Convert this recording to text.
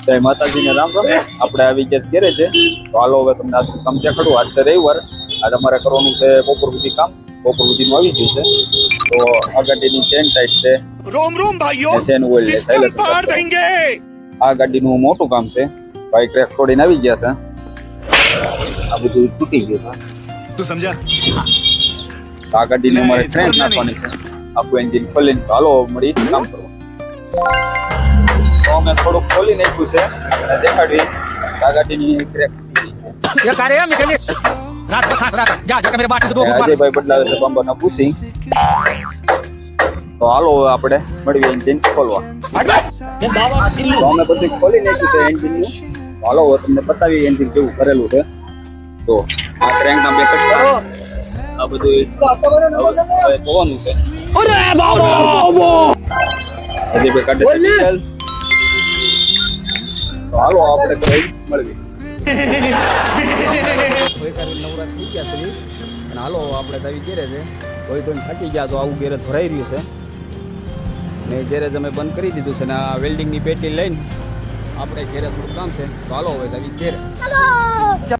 જય માતાજીને રામ રામ. આપણે આવી ગયા ગેરેજ છે. તો હાલો હવે તમને આ કામ દેખાડું. આજ છે રવિવાર. આ તમારે કરવાનું છે બપોર સુધી કામ. બપોર સુધીનું આવી ગયું છે. તો આ ગાડીની ચેન ટાઈટ છે. रोम रोम भाइयों ચેન ઓઇલ ને सिस्टम સાયલેન્સર फाड़ કરતો. देंगे। આ ગાડીનું મોટું કામ છે. ભાઈ ક્રેક તોડીને આવી ગયા છે. આ બધું તૂટી ગયું છે. तू समझा? આ ગાડીને અમારે નહીં, ટ્રેન નહીં. નાખવાની છે. આખું એન્જિન ખોલીને તો હાલો મળી કામ કરવા. તો અમે થોડુંક ખોલી નાખ્યું છે અને દેખાડવી આ ગાડીની ક્રેક તૂટી ગઈ છે. ये कार्य है मैकेनिक रात को खास रात जा जाकर मेरे बाटी से दो बार અજયભાઈ બદલાવે છે બંબરના પૂછી. તો હાલો હવે આપણે મળીએ એન્જિન ખોલવા. તો અમે બધું ખોલી નાખ્યું છે એન્જિનનું. હાલો હવે તમને બતાવીએ એન્જિન કેવું કરેલું છે. તો આ ક્રેન્કના બે કટ કરો. આ બધું હવે ધોવાનું છે. અજયભાઈ કાઢે છે ડીઝલ. તો હાલો આપણે ઘરે મળીએ. નવરા થઈ ગયા છે અને હાલો આપણે તો આવી ગેરેજ છે. કોઈ થાકી ગયા તો આવું ગેરેજ ભરાઈ રહ્યું છે ને ગેરેજ અમે બંધ કરી દીધું છે ને આ વેલ્ડિંગની પેટી લઈને આપણે ગેરેજ થોડું કામ છે. તો હાલો હવે આવી ગેરેજ.